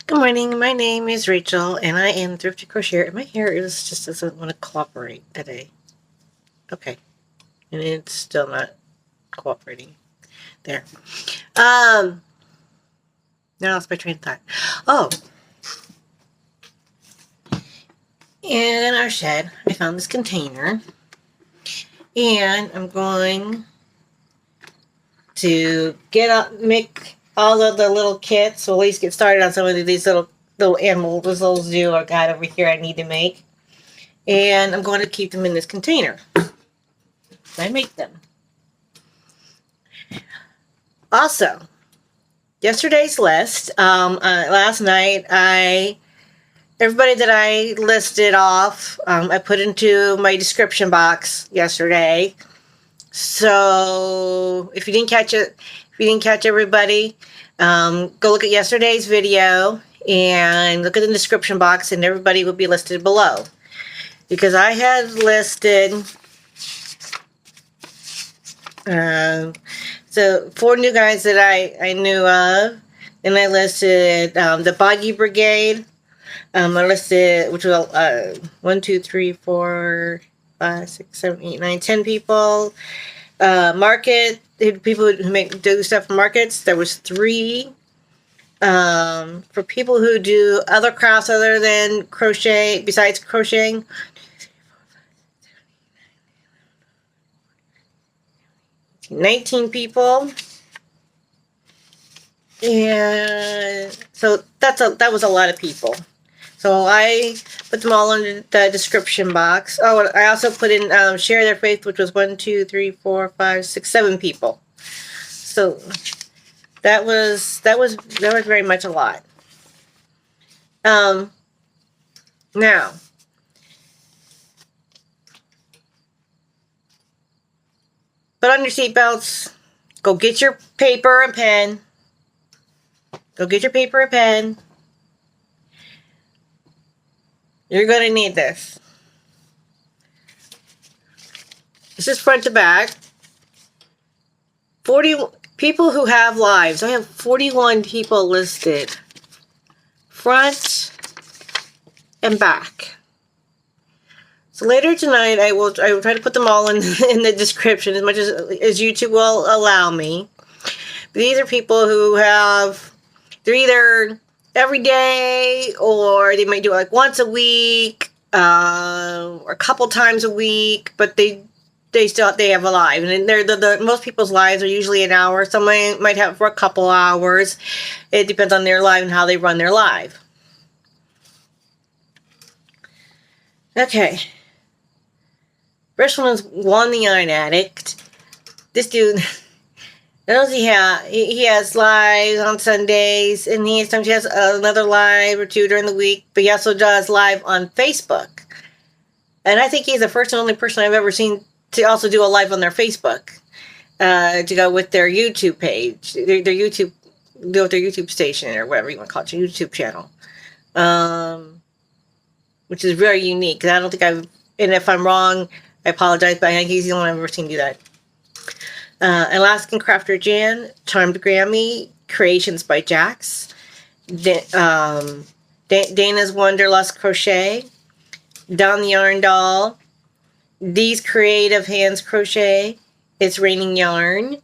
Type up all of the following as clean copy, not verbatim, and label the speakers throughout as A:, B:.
A: Good morning. My name is Rachel, and I am Thrifty Crocheter. And my hair just doesn't want to cooperate today. Okay, and it's still not cooperating. There. Now it's my train of thought. Oh, in our shed, I found this container, and I'm going to make all of the little kits. So at least get started on some of these little animals, this little zoo I got over here I need to make. And I'm going to keep them in this container. I make them. Also, yesterday's list, last night, everybody that I listed off, I put into my description box yesterday. So if you didn't catch everybody, go look at yesterday's video and look at the description box, and everybody will be listed below. Because I had listed so 4 new guys that I knew of, and I listed the Boggy Brigade. I listed, which was 1, 2, 3, 4, 5, 6, 7, 8, 9, 10 people. Market, people who do stuff for markets, there was 3. For people who do other crafts other than crochet, besides crocheting, 19 people. And so that was a lot of people. So I put them all in the description box. Oh, I also put in share their faith, which was 1, 2, 3, 4, 5, 6, 7 people. So that was very much a lot. Now, put on your seatbelts. Go get your paper and pen. You're going to need this. This is front to back. 40 people who have lives. I have 41 people listed. Front and back. So later tonight, I will try to put them all in the description as much as YouTube will allow me. But these are people who they're either every day, or they might do it like once a week, or a couple times a week, but they have a live. And they're most people's lives are usually an hour. Some might have for a couple hours. It depends on their live and how they run their live. Okay. First one is Juan the Iron Addict. This dude, he has lives on Sundays, and sometimes he has another live or 2 during the week, but he also does live on Facebook. And I think he's the first and only person I've ever seen to also do a live on their Facebook, to go with their YouTube page, their YouTube station, or whatever you want to call it, your YouTube channel. Which is very unique, because I don't think and if I'm wrong, I apologize, but I think he's the only one I've ever seen do that. Alaskan Crafter Jan, Charmed Grammy, Creations by Jax, Dana's Wanderlust Crochet, Don the Yarn Doll, Dee's Creative Hands Crochet, It's Raining Yarn,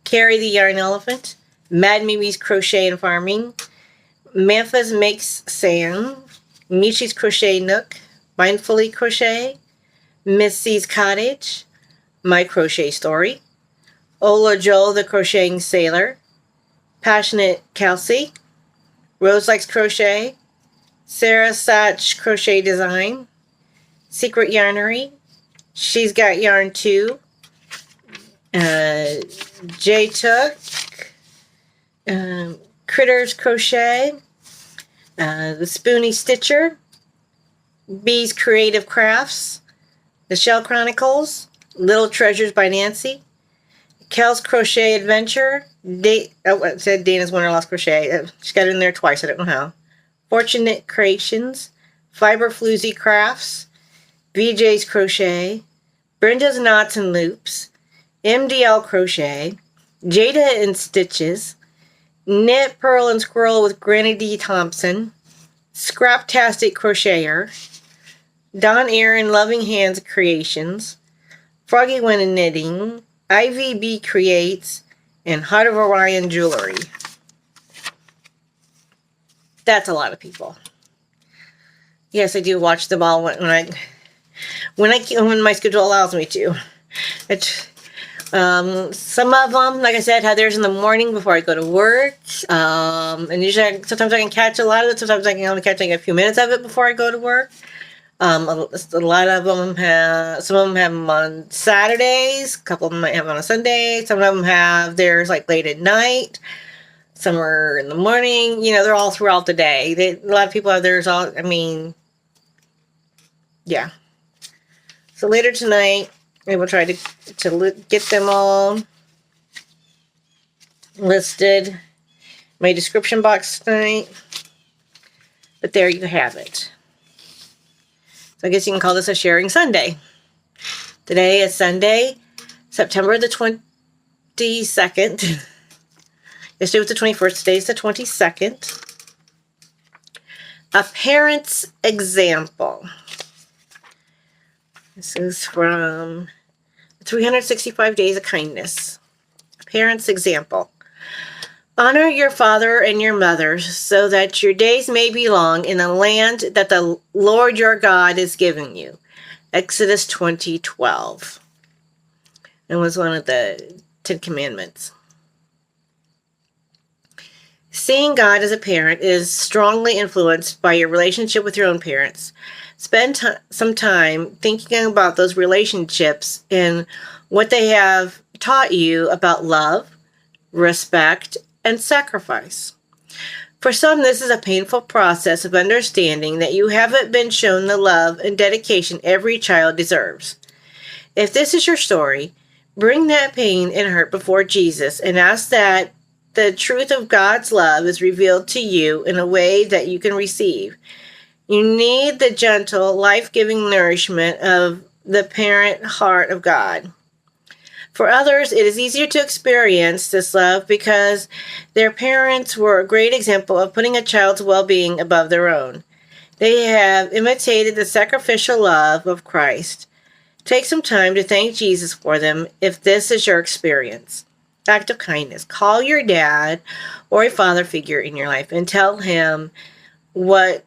A: Carrie the Yarn Elephant, Mad Mimi's Crochet and Farming, Memphis Makes Sand, Michi's Crochet Nook, Mindfully Crochet, Miss C's Cottage, My Crochet Story, Ola Joel the Crocheting Sailor, Passionate Kelsey, Rose Likes Crochet, Sarah Satch Crochet Design, Secret Yarnery, She's Got Yarn Too, J Took, Critters Crochet, The Spoony Stitcher, Bee's Creative Crafts, The Shell Chronicles, Little Treasures by Nancy, Kel's Crochet Adventure, it said Dana's Wanderlust Crochet. She got it in there twice, I don't know how. Fortunate Creations, Fiber Floozy Crafts, BJ's Crochet, Brenda's Knots and Loops, MDL Crochet, Jada and Stitches, Knit, Purl, and Squirrel with Granny D. Thompson. Scraptastic Crocheter. Don Aaron Loving Hands Creations. Froggy Went in Knitting. IVB Creates. And Heart of Orion Jewelry. That's a lot of people. Yes, I do watch them all when my schedule allows me to. Some of them, like I said, have theirs in the morning before I go to work. And usually, sometimes I can catch a lot of it. Sometimes I can only catch like a few minutes of it before I go to work. A lot of them have, some of them have them on Saturdays. A couple of them might have on a Sunday. Some of them have theirs like late at night. Some are in the morning. You know, they're all throughout the day. A lot of people have theirs all, yeah. So later tonight, I will try to get them all listed. My description box tonight. But there you have it. So I guess you can call this a sharing Sunday. Today is Sunday, September the 22nd. Yesterday was the 21st. Today is the 22nd. A Parent's Example. This is from 365 Days of Kindness. A Parent's Example. Honor your father and your mother so that your days may be long in the land that the Lord your God is giving you. Exodus 20:12. It was one of the 10 Commandments. Seeing God as a parent is strongly influenced by your relationship with your own parents. Spend some time thinking about those relationships and what they have taught you about love, respect, and sacrifice. For some, this is a painful process of understanding that you haven't been shown the love and dedication every child deserves. If this is your story, bring that pain and hurt before Jesus and ask that the truth of God's love is revealed to you in a way that you can receive. You need the gentle, life-giving nourishment of the parent heart of God. For others, it is easier to experience this love because their parents were a great example of putting a child's well-being above their own. They have imitated the sacrificial love of Christ. Take some time to thank Jesus for them if this is your experience. Act of kindness. Call your dad or a father figure in your life and tell him what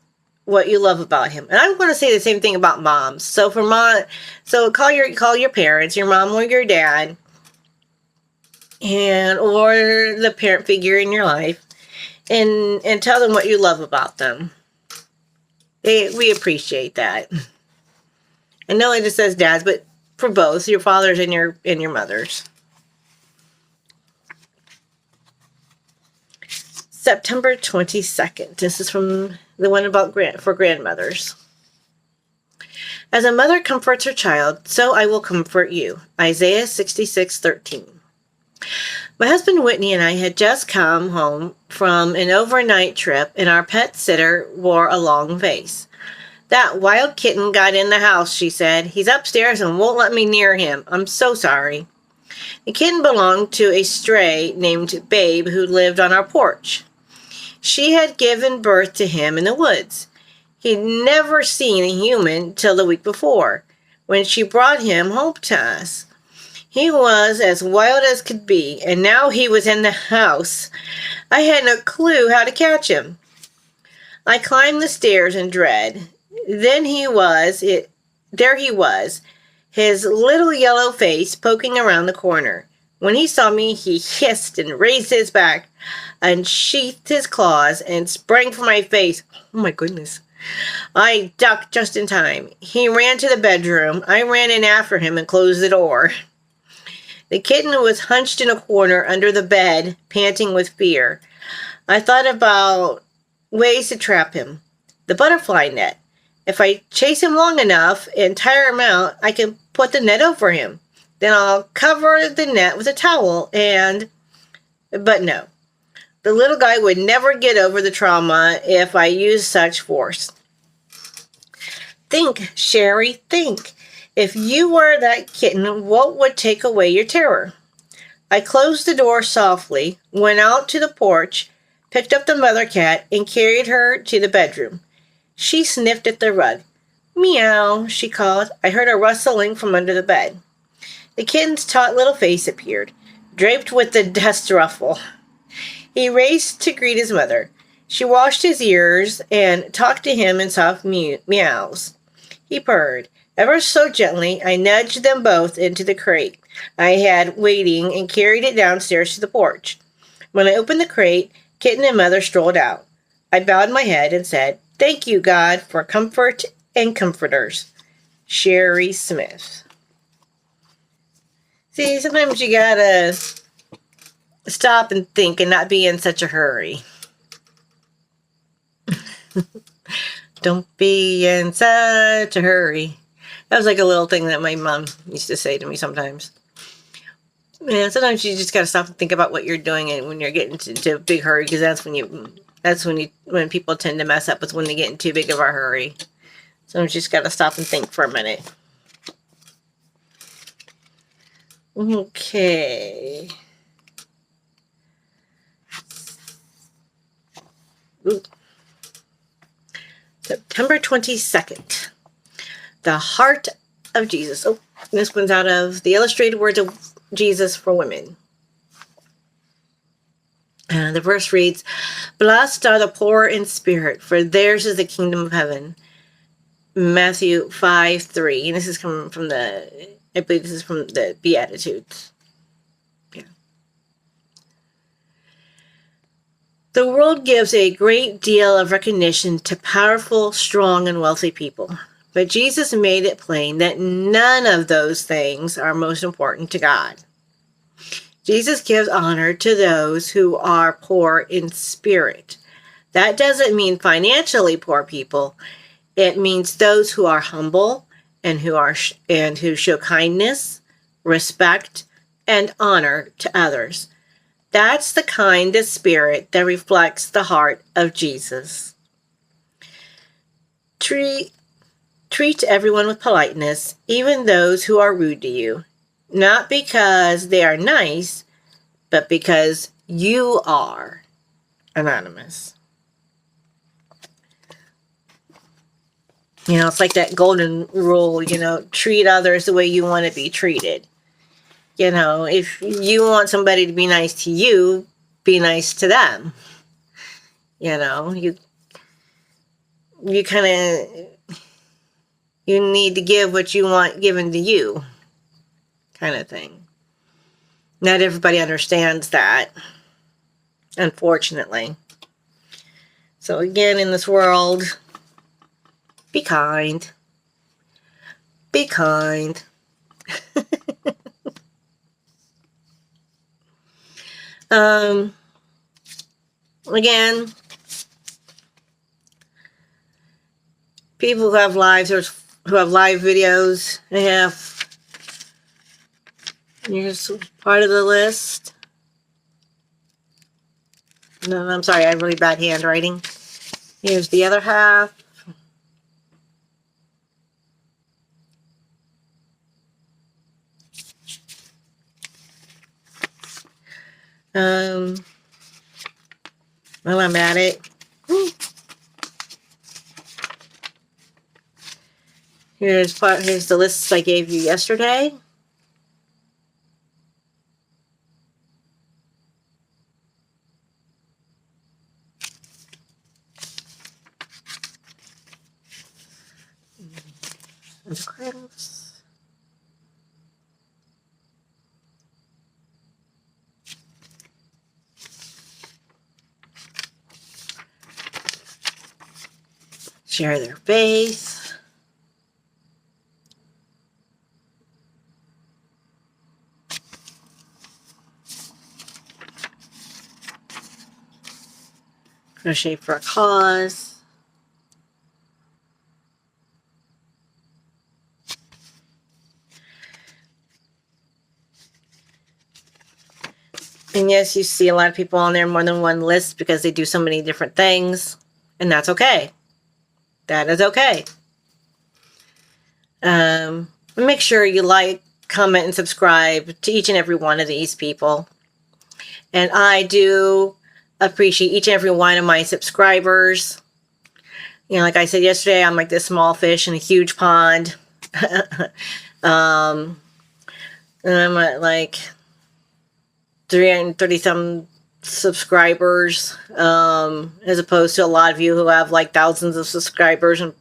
A: you love about him. And I'm going to say the same thing about moms. So call your parents, your mom or your dad, or the parent figure in your life, and tell them what you love about them. We appreciate that. I know it just says dads, but for both your fathers and your mothers. September 22nd. This is from the one about for grandmothers. As a mother comforts her child, so I will comfort you. Isaiah 66:13. My husband Whitney and I had just come home from an overnight trip, and our pet sitter wore a long face. That wild kitten got in the house, she said. He's upstairs and won't let me near him. I'm so sorry. The kitten belonged to a stray named Babe who lived on our porch. She had given birth to him in the woods. He'd never seen a human till the week before, when she brought him home to us. He was as wild as could be, and now he was in the house. I had no clue how to catch him. I climbed the stairs in dread. There he was, his little yellow face poking around the corner. When he saw me, he hissed and raised his back, unsheathed his claws, and sprang for my face. Oh my goodness. I ducked just in time. He ran to the bedroom. I ran in after him and closed the door. The kitten was hunched in a corner under the bed, panting with fear. I thought about ways to trap him. The butterfly net. If I chase him long enough and tire him out, I can put the net over him. Then I'll cover the net with a towel but no. The little guy would never get over the trauma if I used such force. Think, Sherry, think. If you were that kitten, what would take away your terror? I closed the door softly, went out to the porch, picked up the mother cat, and carried her to the bedroom. She sniffed at the rug. Meow, she called. I heard a rustling from under the bed. The kitten's taut little face appeared, draped with the dust ruffle. He raced to greet his mother. She washed his ears and talked to him in soft meows. He purred. Ever so gently, I nudged them both into the crate I had waiting and carried it downstairs to the porch. When I opened the crate, Kitten and Mother strolled out. I bowed my head and said, Thank you, God, for comfort and comforters. Sherry Smith. See, sometimes you gotta stop and think and not be in such a hurry. Don't be in such a hurry. That was like a little thing that my mom used to say to me sometimes. Yeah, sometimes you just gotta stop and think about what you're doing, and when you're getting to a big hurry, because when people tend to mess up, is when they get in too big of a hurry. So you just gotta stop and think for a minute. Okay. Ooh. September 22nd. The Heart of Jesus. Oh, this one's out of the Illustrated Words of Jesus for Women. The verse reads, Blessed are the poor in spirit, for theirs is the kingdom of heaven. Matthew 5:3. And this is coming from I believe this is from the Beatitudes. Yeah. The world gives a great deal of recognition to powerful, strong, and wealthy people. But Jesus made it plain that none of those things are most important to God. Jesus gives honor to those who are poor in spirit. That doesn't mean financially poor people. It means those who are humble and who show kindness, respect, and honor to others. That's the kind of spirit that reflects the heart of Jesus. Treat everyone with politeness, even those who are rude to you, not because they are nice, but because you are. Anonymous. It's like that golden rule, treat others the way you want to be treated. If you want somebody to be nice to you, be nice to them. You kind of, you need to give what you want given to you, kind of thing. Not everybody understands that, unfortunately. So again, in this world, be kind. Be kind. Again, people who have lives or who have live videos, here's part of the list. No, I'm sorry, I have really bad handwriting. Here's the other half. While I'm at it, here's the lists I gave you yesterday. And the cradles. Share their faith. Crochet for a cause. And yes, you see a lot of people on there, more than one list, because they do so many different things. And that's okay. That is okay. Make sure you like, comment, and subscribe to each and every one of these people. And I do appreciate each and every one of my subscribers. You know, like I said yesterday, I'm like this small fish in a huge pond. And I'm at like 330 some subscribers, as opposed to a lot of you who have like thousands of subscribers. And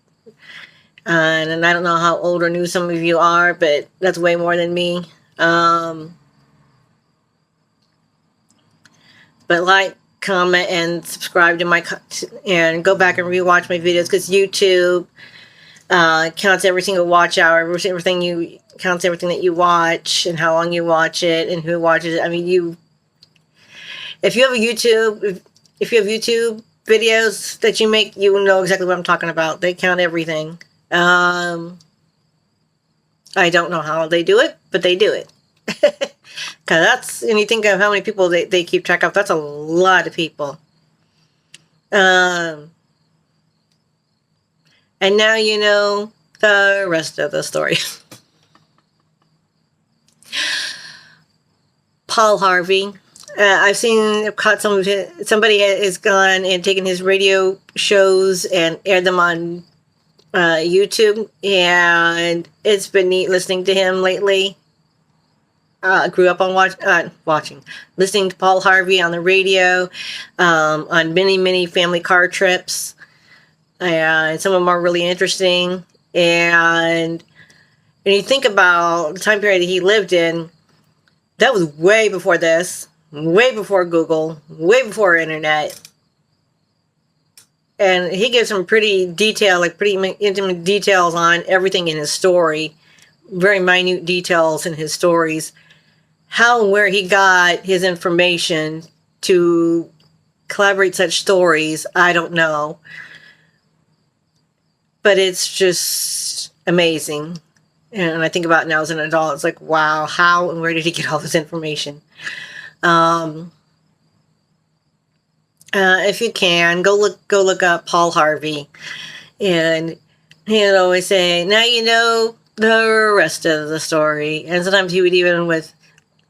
A: I don't know how old or new some of you are, but that's way more than me. But like, comment, and subscribe to my, and go back and rewatch my videos, because YouTube counts every single watch hour, everything counts everything that you watch, and how long you watch it, and who watches it. I mean, if you have YouTube videos that you make, you know exactly what I'm talking about. They count everything. I don't know how they do it, but they do it. Because and you think of how many people they keep track of, that's a lot of people. And now you know the rest of the story. Paul Harvey. I've caught somebody has gone and taken his radio shows and aired them on YouTube, and it's been neat listening to him lately. I grew up on listening to Paul Harvey on the radio, on many family car trips, and some of them are really interesting. And when you think about the time period that he lived in, that was way before this, way before Google, way before internet. And he gives some pretty intimate details on everything in his story, very minute details in his stories. How and where he got his information to collaborate such stories, I don't know. But it's just amazing. And I think about it now as an adult, it's like, wow, how and where did he get all this information? If you can, go look up Paul Harvey. And he'd always say, now you know the rest of the story. And sometimes he would even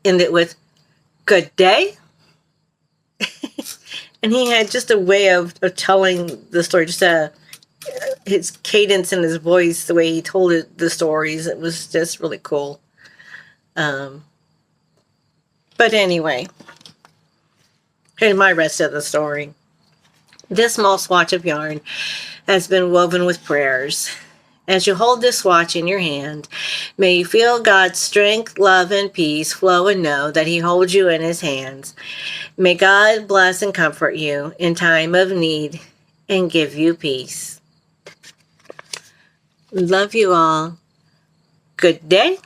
A: end it with, good day. And he had just a way of telling the story, just his cadence and his voice, the way he told the stories. It was just really cool. But anyway, here's my rest of the story. This small swatch of yarn has been woven with prayers. As you hold this swatch in your hand, may you feel God's strength, love, and peace flow, and know that He holds you in His hands. May God bless and comfort you in time of need and give you peace. Love you all. Good day.